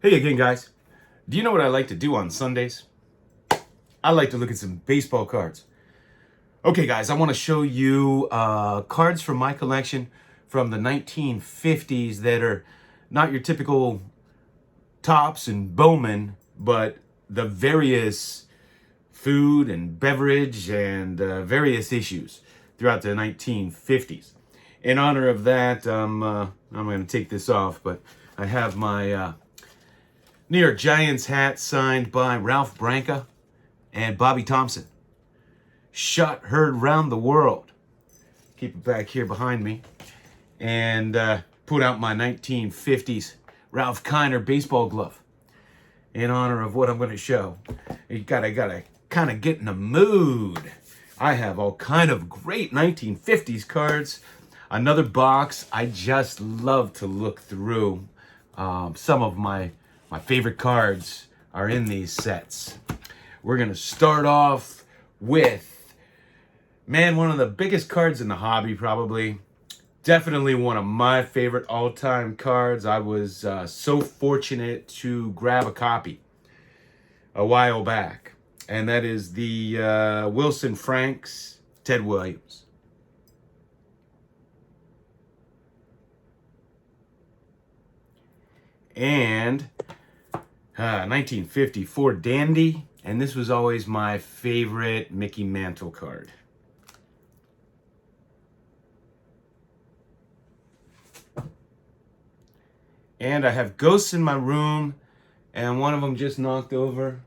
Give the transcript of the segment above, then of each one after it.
Hey again, guys. Do you know what I like to do on Sundays? I like to look at some baseball cards. Okay, guys, I want to show you cards from my collection from the 1950s that are not your typical Topps and Bowman, but the various food and beverage and various issues throughout the 1950s. In honor of that, I'm going to take this off, but I have my New York Giants hat signed by Ralph Branca and Bobby Thompson. Shot heard round the world. Keep it back here behind me. And put out my 1950s Ralph Kiner baseball glove in honor of what I'm going to show. You gotta kind of get in the mood. I have all kind of great 1950s cards. Another box I just love to look through. Some of my favorite cards are in these sets. We're going to start off with, man, one of the biggest cards in the hobby, probably. Definitely one of my favorite all-time cards. I was so fortunate to grab a copy a while back. And that is the Wilson Franks Ted Williams. And 1954 Dandy, and this was always my favorite Mickey Mantle card. And I have ghosts in my room, and one of them just knocked over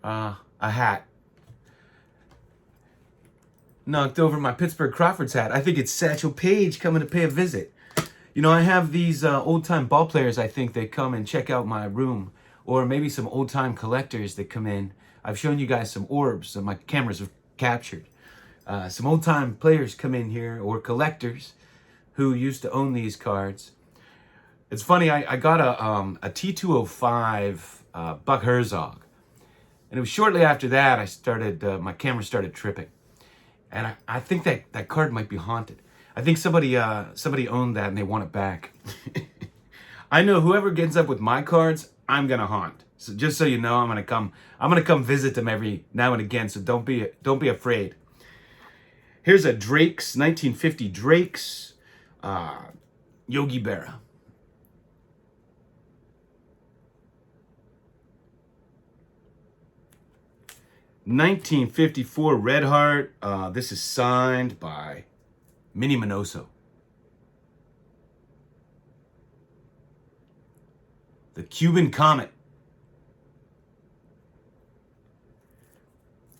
a hat. Knocked over my Pittsburgh Crawfords hat. I think it's Satchel Paige coming to pay a visit. You know, I have these old-time ball players, I think, that come and check out my room. Or maybe some old-time collectors that come in. I've shown you guys some orbs that my cameras have captured. Some old-time players come in here, or collectors, who used to own these cards. It's funny, I got a T205 Buck Herzog. And it was shortly after that I started, my camera started tripping. And I think that card might be haunted. I think somebody owned that and they want it back. I know whoever gets up with my cards, I'm gonna haunt. So just so you know, I'm gonna come visit them every now and again. So don't be afraid. Here's a Drake's 1950 Drake's Yogi Berra. '54 Red Heart. This is signed by Minnie Minoso. The Cuban Comet.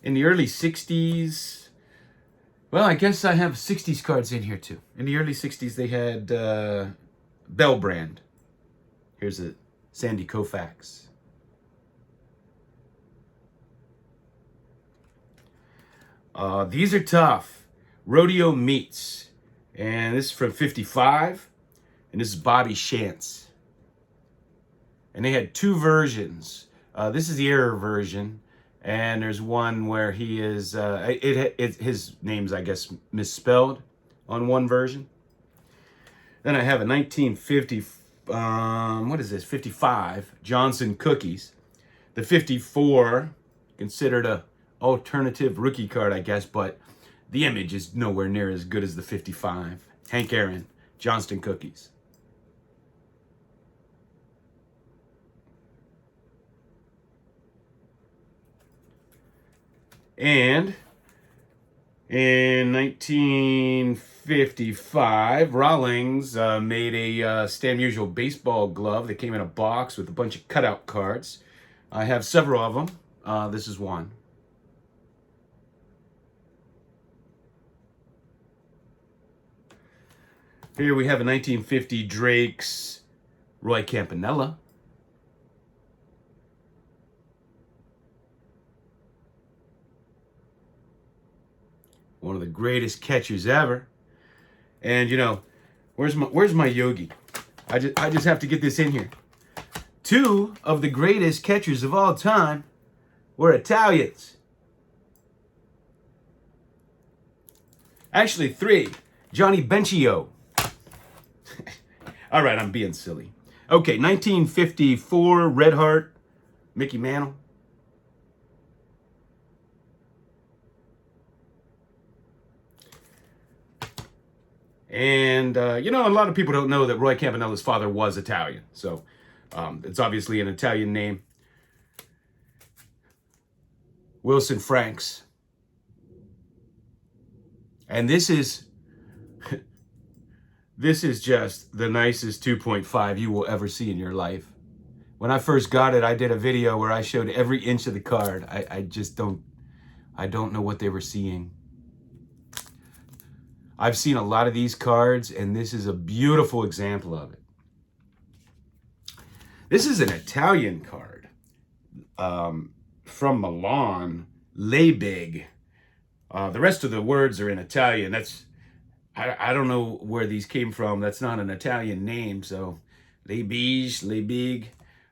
In the early 60s, well, I guess I have 60s cards in here too. In the early 60s, they had Bell Brand. Here's a Sandy Koufax. These are tough. Rodeo Meats. And this is from 55. And this is Bobby Shantz. And they had two versions. This is the error version. And there's one where he is, his name's, I guess, misspelled on one version. Then I have a 1950, what is this, 55 Johnson Cookies. The 54, considered a alternative rookie card, I guess, but the image is nowhere near as good as the 55. Hank Aaron, Johnston Cookies. And in 1955, Rawlings made a Stan Musial baseball glove that came in a box with a bunch of cutout cards. I have several of them. This is one. Here we have a 1950 Drake's Roy Campanella. One of the greatest catchers ever. And you know, where's my Yogi? I just have to get this in here. Two of the greatest catchers of all time were Italians. Actually, three. Johnny Benchio. All right, I'm being silly. Okay, 1954 Red Heart, Mickey Mantle. And, you know, a lot of people don't know that Roy Campanella's father was Italian. So it's obviously an Italian name. Wilson Franks. And this is just the nicest 2.5 you will ever see in your life. When I first got it, I did a video where I showed every inch of the card. I don't know what they were seeing. I've seen a lot of these cards, and this is a beautiful example of it. This is an Italian card from Milan, Lebig. The rest of the words are in Italian. I don't know where these came from. That's not an Italian name, so Lebig.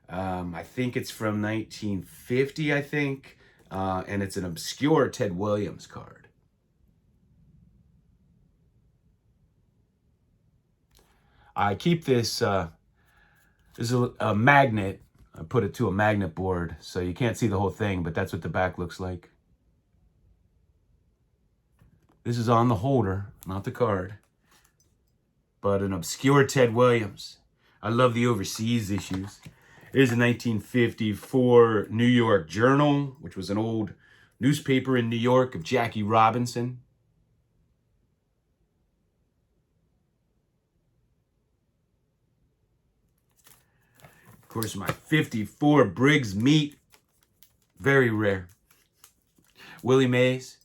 I think it's from 1950, I think, and it's an obscure Ted Williams card. I keep this, there's a magnet. I put it to a magnet board, so you can't see the whole thing, but that's what the back looks like. This is on the holder, not the card, but an obscure Ted Williams. I love the Oversized issues. Here's a 1954 New York Journal, which was an old newspaper in New York of Jackie Robinson. Of course, my 54 Briggs Meat, very rare. Willie Mays.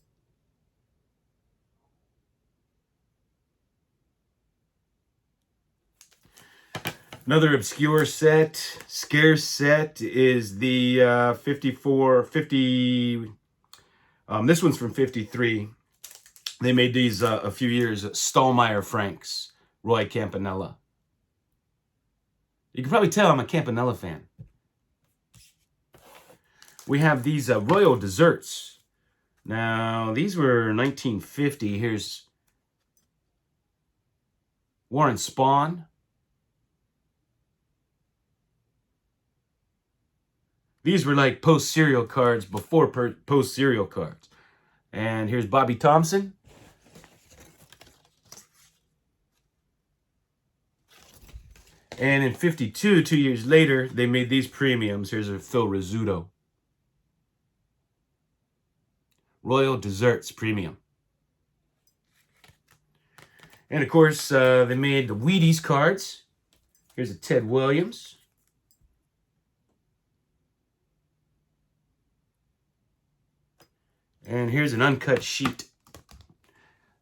Another obscure set, scarce set, is the 50, this one's from 53. They made these a few years, Stallmeyer Franks, Roy Campanella. You can probably tell I'm a Campanella fan. We have these Royal Desserts. Now, these were 1950. Here's Warren Spahn. These were like post-serial cards before post-serial cards. And here's Bobby Thompson. And in 52, 2 years later, they made these premiums. Here's a Phil Rizzuto. Royal Desserts Premium. And of course, they made the Wheaties cards. Here's a Ted Williams. And here's an uncut sheet.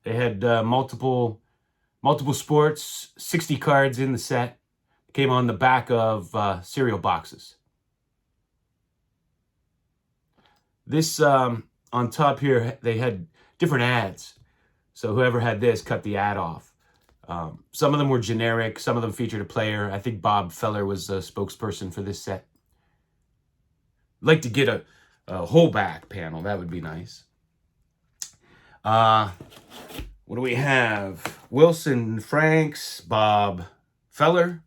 They had multiple sports, 60 cards in the set. Came on the back of cereal boxes. This, on top here, they had different ads. So whoever had this cut the ad off. Some of them were generic. Some of them featured a player. I think Bob Feller was the spokesperson for this set. I'd like to get a whole back panel. That would be nice. What do we have? Wilson Franks, Bob Feller.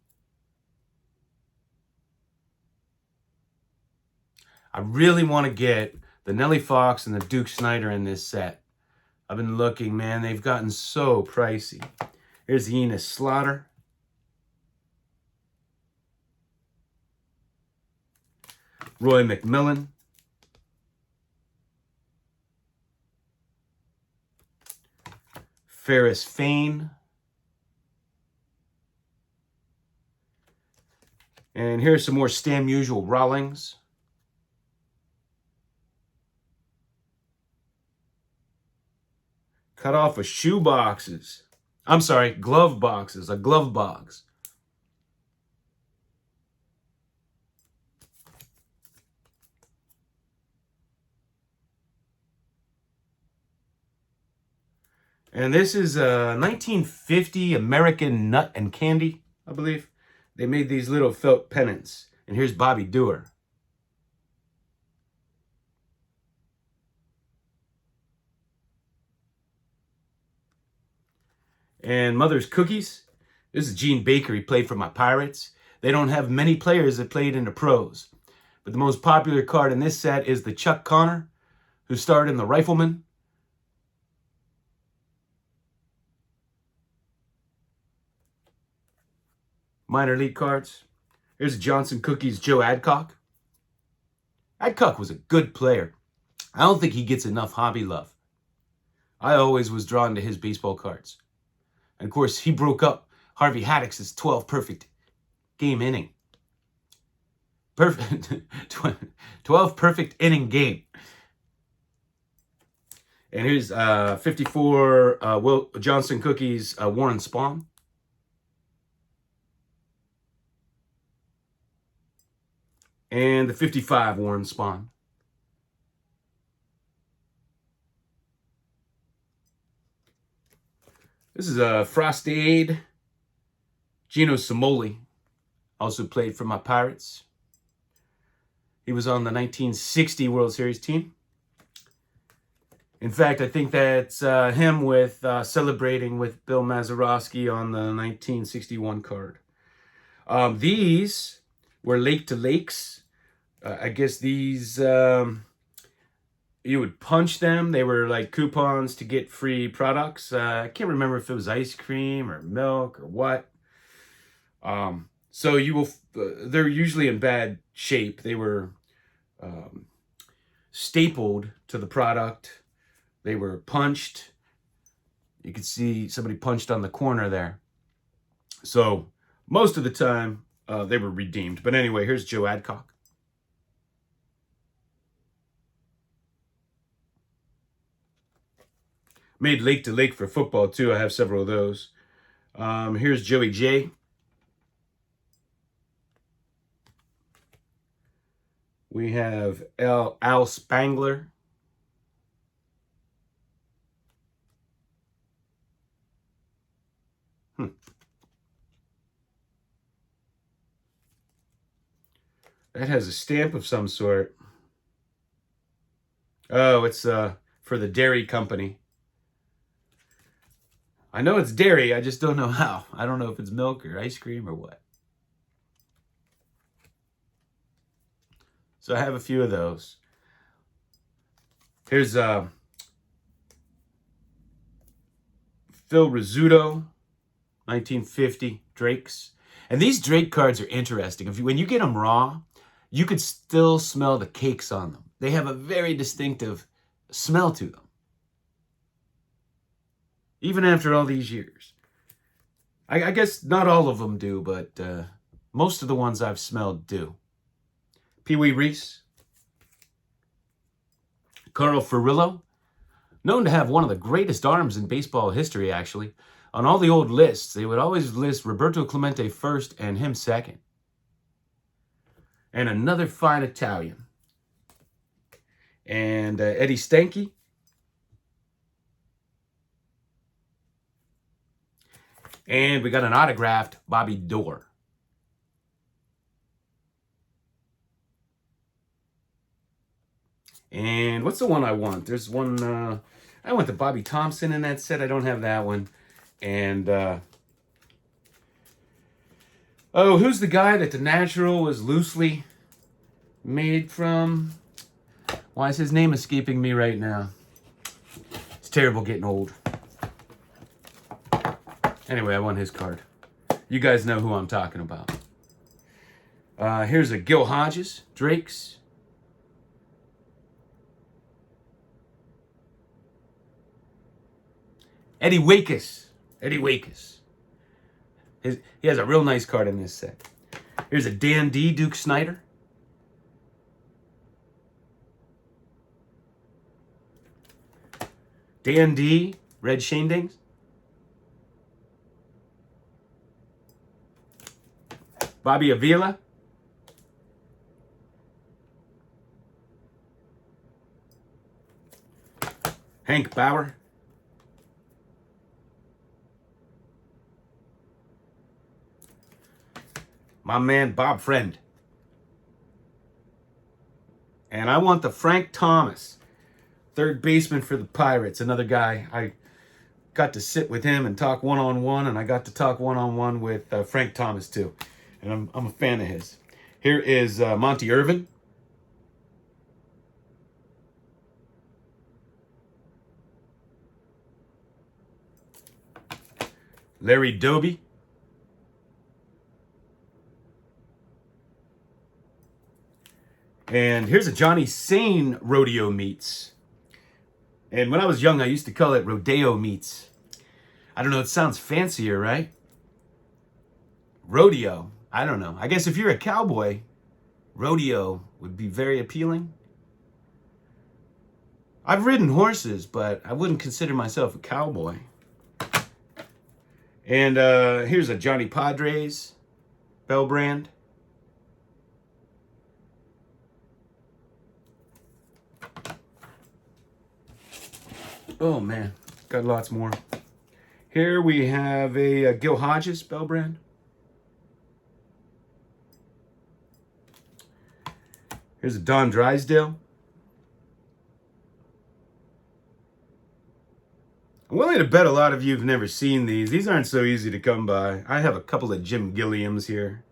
I really want to get the Nellie Fox and the Duke Snyder in this set. I've been looking, man. They've gotten so pricey. Here's the Enos Slaughter. Roy McMillan. Ferris Fane. And here's some more Stan Musial Rawlings. Cut off of shoe boxes. I'm sorry, glove boxes, a glove box. And this is a 1950 American Nut and Candy, I believe. They made these little felt pennants. And here's Bobby Dewar. And Mother's Cookies. This is Gene Baker. He played for my Pirates. They don't have many players that played in the pros. But the most popular card in this set is the Chuck Connor, who starred in The Rifleman. Minor league cards. Here's Johnson Cookies Joe Adcock. Adcock was a good player. I don't think he gets enough hobby love. I always was drawn to his baseball cards. And of course, he broke up Harvey Haddock's 12 perfect game inning. 12 perfect inning game. And here's 54 Will Johnson Cookies Warren Spahn. And the 55 Warren Spahn. This is a Frostade. Gino Simoli also played for my Pirates. He was on the 1960 World Series team. In fact, I think that's him with celebrating with Bill Mazeroski on the 1961 card. These were Lake to Lakes. I guess these, you would punch them. They were like coupons to get free products. I can't remember if it was ice cream or milk or what. So you will, they're usually in bad shape. They were stapled to the product. They were punched. You could see somebody punched on the corner there. So most of the time they were redeemed. But anyway, here's Joe Adcock. Made Lake to Lake for football too. I have several of those. Here's Joey J. We have Al Spangler. That has a stamp of some sort. Oh, it's for the dairy company. I know it's dairy, I just don't know how. I don't know if it's milk or ice cream or what. So I have a few of those. Here's Phil Rizzuto, 1950, Drakes. And these Drake cards are interesting. When you get them raw, you could still smell the cakes on them. They have a very distinctive smell to them. Even after all these years. I guess not all of them do, but most of the ones I've smelled do. Pee Wee Reese. Carl Furillo. Known to have one of the greatest arms in baseball history, actually. On all the old lists, they would always list Roberto Clemente first and him second. And another fine Italian. And Eddie Stanky. And we got an autographed Bobby Doerr. And what's the one I want? There's one, I want the Bobby Thompson in that set. I don't have that one. And, oh, who's the guy that the Natural was loosely made from? Why is his name escaping me right now? It's terrible getting old. Anyway, I want his card. You guys know who I'm talking about. Here's a Gil Hodges, Drakes. Eddie Wakus. Eddie Wakus. He has a real nice card in this set. Here's a Dan D. Duke Snyder. Dan D. Red Shandings. Bobby Avila. Hank Bauer. My man Bob Friend. And I want the Frank Thomas, third baseman for the Pirates. Another guy, I got to sit with him and talk one-on-one, and I got to talk one-on-one with Frank Thomas too. and I'm a fan of his. Here is Monty Irvin. Larry Doby. And here's a Johnny Sane rodeo meets. And when I was young, I used to call it rodeo meets. I don't know, it sounds fancier, right? Rodeo, I don't know. I guess if you're a cowboy, rodeo would be very appealing. I've ridden horses, but I wouldn't consider myself a cowboy. And here's a Johnny Padres bell brand. Oh man, got lots more. Here we have a Gil Hodges bell brand. Here's a Don Drysdale. I'm willing to bet a lot of you have never seen these. These aren't so easy to come by. I have a couple of Jim Gilliams here.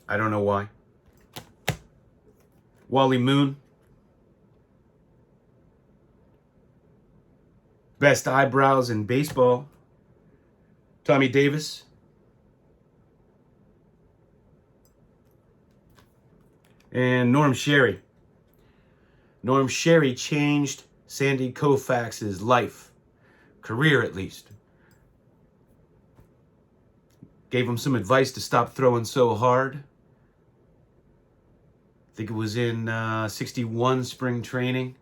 I don't know why. Wally Moon. Best eyebrows in baseball. Tommy Davis. And Norm Sherry. Norm Sherry changed Sandy Koufax's life, career at least. Gave him some advice to stop throwing so hard. I think it was in 61 spring training.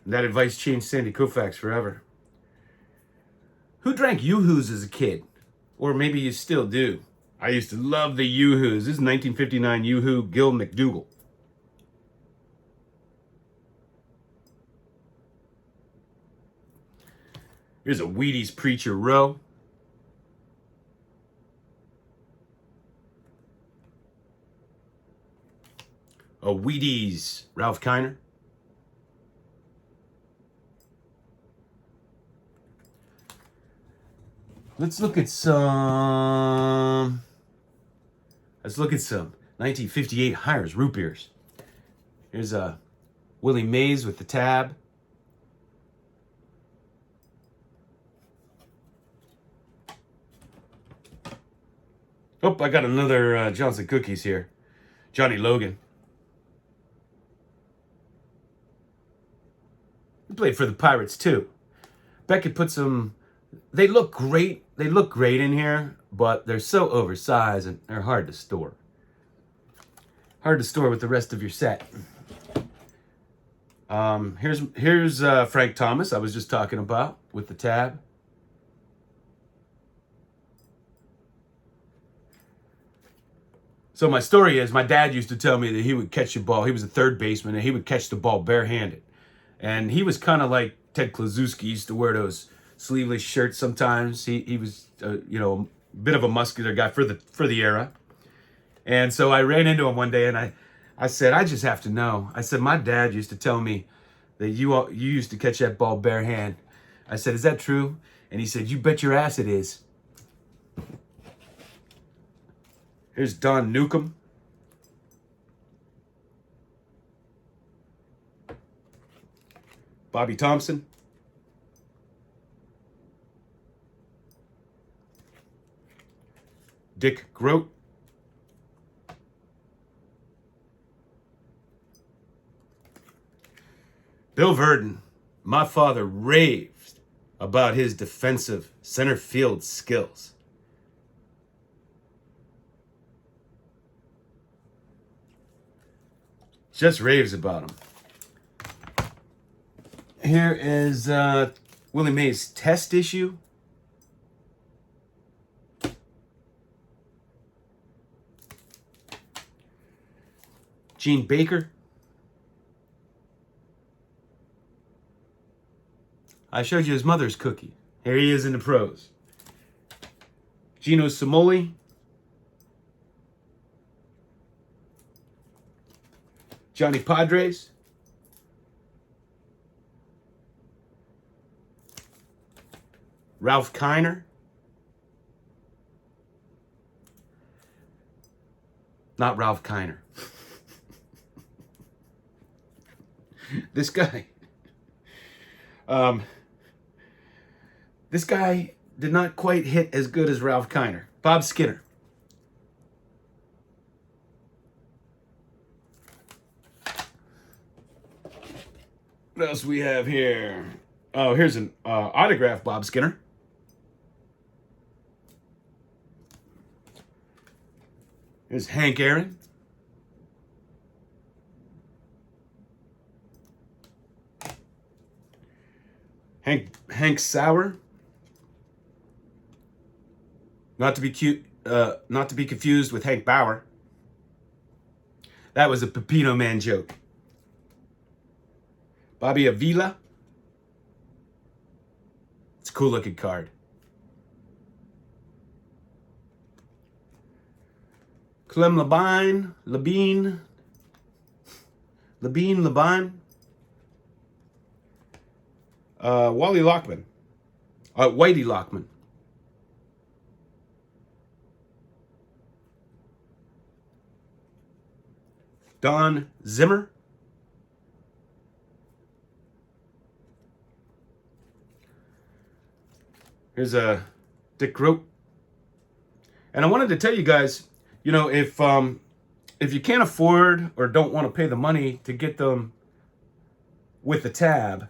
And that advice changed Sandy Koufax forever. Who drank Yoo-Hoos as a kid? Or maybe you still do. I used to love the Yoo-Hoos. This is 1959 Yoo-Hoo Gil McDougal. Here's a Wheaties Preacher Row. A Wheaties Ralph Kiner. Let's look at some 1958 Hires root beers. Here's a Willie Mays with the tab. Oh, I got another Johnson Cookies here. Johnny Logan. He played for the Pirates too. Beckett put some. They look great. They look great in here, but they're so oversized and they're hard to store. Hard to store with the rest of your set. Here's Frank Thomas. I was just talking about with the tab. So my story is, my dad used to tell me that he would catch a ball. He was a third baseman, and he would catch the ball barehanded. And he was kind of like Ted Kluszewski. He used to wear those sleeveless shirts sometimes. He was, a bit of a muscular guy for the era. And so I ran into him one day, and I said, I just have to know. I said, my dad used to tell me that you used to catch that ball bare hand. I said, is that true? And he said, you bet your ass it is. Here's Don Newcomb. Bobby Thompson. Dick Groat. Bill Verdon. My father raved about his defensive center field skills. Just raves about him. Here is Willie Mays' test issue. Gene Baker. I showed you his mother's cookie. Here he is in the pros. Gino Simoli. Johnny Padres. Ralph Kiner. not Ralph Kiner. This guy. This guy did not quite hit as good as Ralph Kiner. Bob Skinner. What else we have here? Oh, here's an autograph Bob Skinner. Here's Hank Aaron. Hank Sauer. Not to be confused with Hank Bauer. That was a Pepino Man joke. Bobby Avila. It's a cool looking card. Clem Labine. Wally Lockman. Whitey Lockman. Don Zimmer. Here's a Dick Groat. And I wanted to tell you guys, you know, if you can't afford or don't want to pay the money to get them with the tab,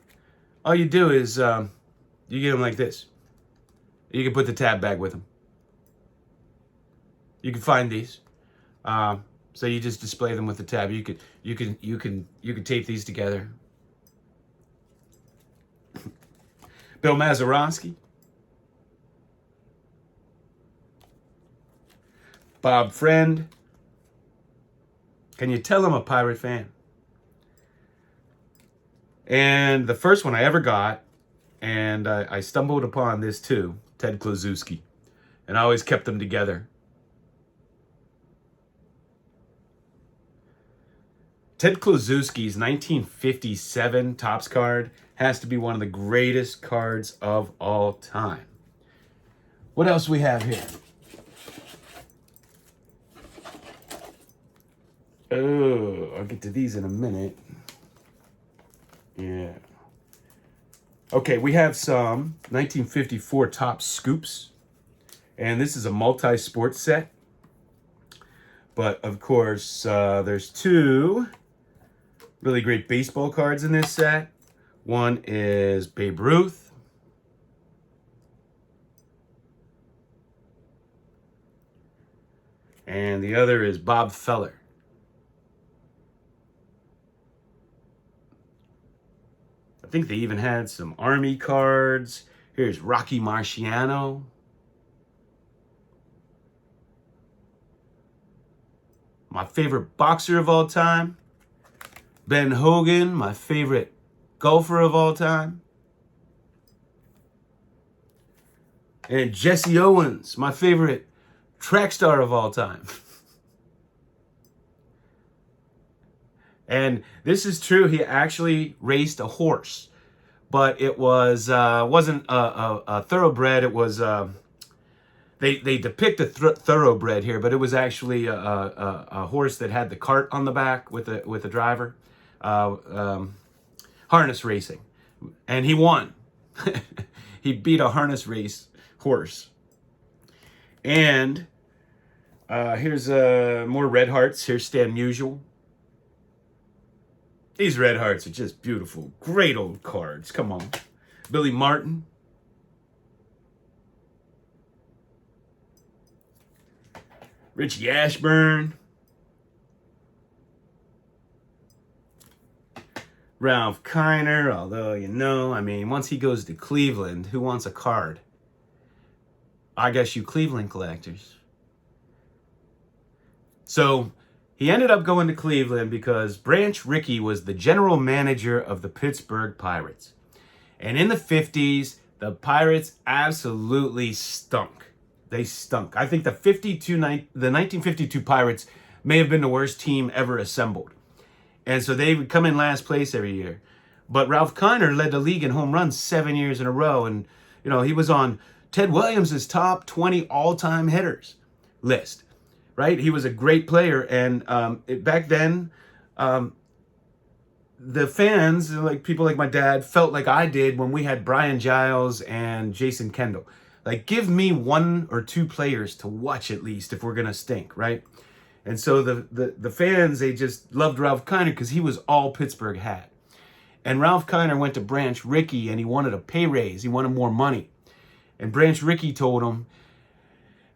all you do is you get them like this. You can put the tab back with them. You can find these. So you just display them with the tab. You can tape these together. Bill Mazeroski. Bob Friend. Can you tell I'm a Pirate fan? And the first one I ever got, and I stumbled upon this too, Ted Kluszewski. And I always kept them together. Ted Kluszewski's 1957 Topps card has to be one of the greatest cards of all time. What else we have here? Oh, I'll get to these in a minute. Yeah. Okay, we have some 1954 Topps Scoops. And this is a multi-sport set. But, of course, there's two really great baseball cards in this set. One is Babe Ruth. And the other is Bob Feller. I think they even had some Army cards. Here's Rocky Marciano. My favorite boxer of all time. Ben Hogan, my favorite golfer of all time. And Jesse Owens, my favorite track star of all time. And this is true, he actually raced a horse. But it wasn't a thoroughbred, it was... They depict a thoroughbred here, but it was actually a horse that had the cart on the back with the driver. Harness racing. And he won. He beat a harness race horse. And here's more Red Hearts. Here's Stan Musial. These Red Hearts are just beautiful. Great old cards. Come on. Billy Martin. Richie Ashburn. Ralph Kiner, although, you know, I mean, once he goes to Cleveland, who wants a card? I guess you Cleveland collectors. So, he ended up going to Cleveland because Branch Rickey was the general manager of the Pittsburgh Pirates. And in the 50s, the Pirates absolutely stunk. They stunk. I think the 1952 Pirates may have been the worst team ever assembled. And so they would come in last place every year. But Ralph Kiner led the league in home runs 7 years in a row. And, you know, he was on Ted Williams' top 20 all-time hitters list. right? He was a great player. And back then, the fans, like people like my dad, felt like I did when we had Brian Giles and Jason Kendall. Like, give me one or two players to watch at least if we're going to stink, right? And so the fans, they just loved Ralph Kiner because he was all Pittsburgh had. And Ralph Kiner went to Branch Rickey and he wanted a pay raise. He wanted more money. And Branch Rickey told him,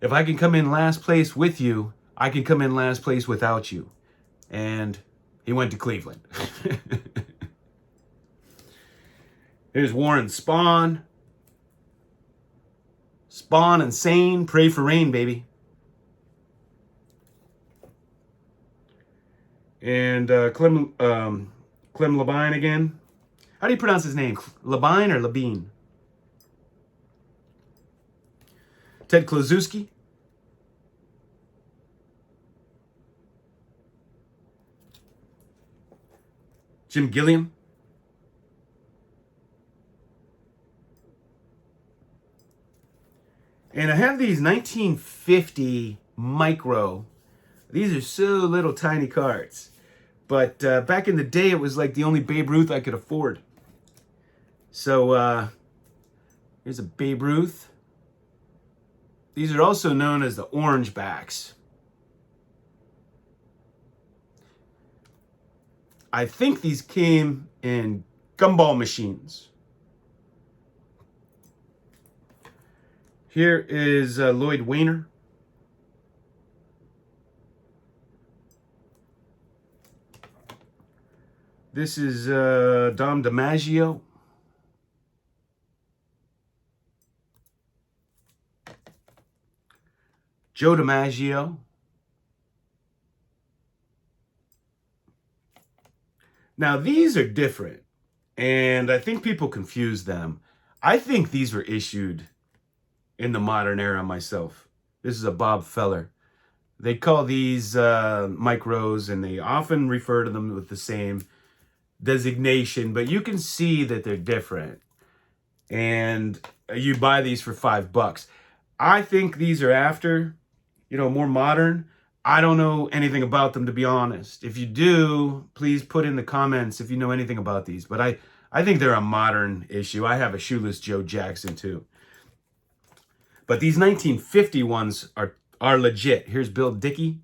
if I can come in last place with you, I can come in last place without you. And he went to Cleveland. Here's Warren Spahn. Spawn and Sane, pray for rain, baby. And Clem Labine again. How do you pronounce his name? Labine or Labine? Ted Kluszewski. Jim Gilliam. And I have these 1950 micro. These are so little tiny cards. But back in the day, it was like the only Babe Ruth I could afford. So here's a Babe Ruth. These are also known as the orange backs. I think these came in gumball machines. Here is Lloyd Weiner. This is Dom DiMaggio. Joe DiMaggio. Now, these are different, and I think people confuse them. I think these were issued in the modern era myself. This is a Bob Feller. They call these micros, and they often refer to them with the same designation, but you can see that they're different. And you buy these for $5. I think these are after, more modern. I don't know anything about them, to be honest. If you do, please put in the comments if you know anything about these. But I think they're a modern issue. I have a Shoeless Joe Jackson too. But these 1950 ones are legit. Here's Bill Dickey.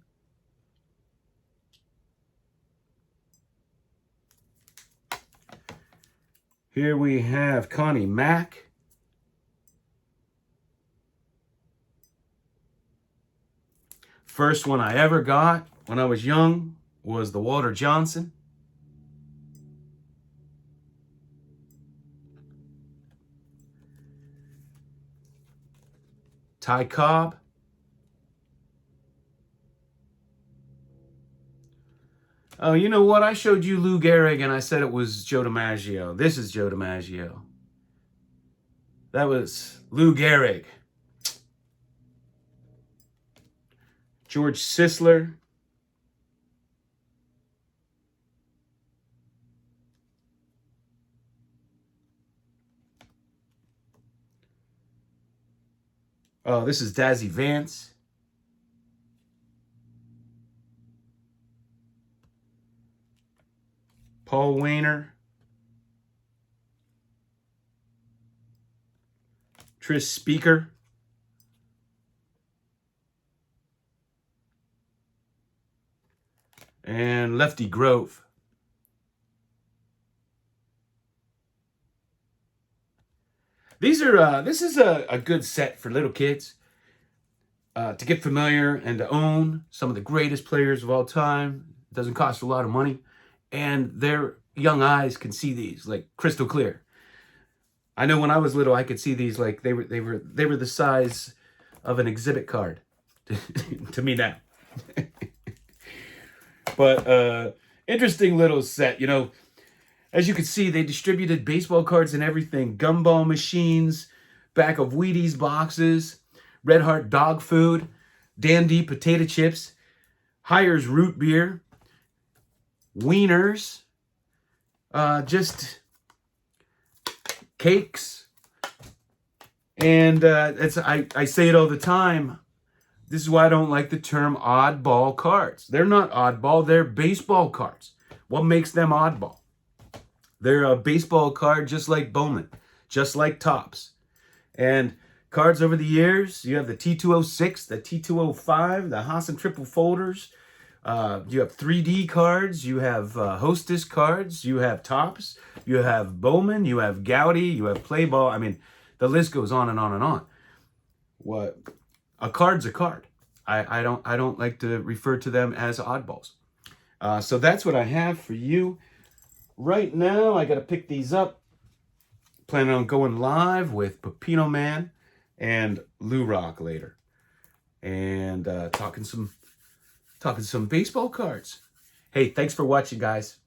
Here we have Connie Mack. First one I ever got when I was young was the Walter Johnson. Ty Cobb. Oh, you know what? I showed you Lou Gehrig and I said it was Joe DiMaggio. This is Joe DiMaggio. That was Lou Gehrig. George Sisler. Oh, this is Dazzy Vance. Paul Wainer. Tris Speaker. And Lefty Grove. These are this is a good set for little kids to get familiar and to own some of the greatest players of all time. It doesn't cost a lot of money, and their young eyes can see these like crystal clear. I know when I was little, I could see these like they were the size of an exhibit card to me now. But interesting little set, As you can see, they distributed baseball cards and everything. Gumball machines, back of Wheaties boxes, Red Heart dog food, Dandy potato chips, Hires root beer, wieners, just cakes. And I say it all the time. This is why I don't like the term oddball cards. They're not oddball, they're baseball cards. What makes them oddball? They're a baseball card just like Bowman, just like Topps. And cards over the years, you have the T206, the T205, the Hassan triple folders. You have 3D cards, you have Hostess cards, you have Topps, you have Bowman, you have Gaudy, you have Play Ball. I mean, the list goes on and on and on. What a card's a card. I don't like to refer to them as oddballs. So that's what I have for you. Right now, I got to pick these up. Planning on going live with Pepino Man and Lou Rock later. And talking some baseball cards. Hey, thanks for watching, guys.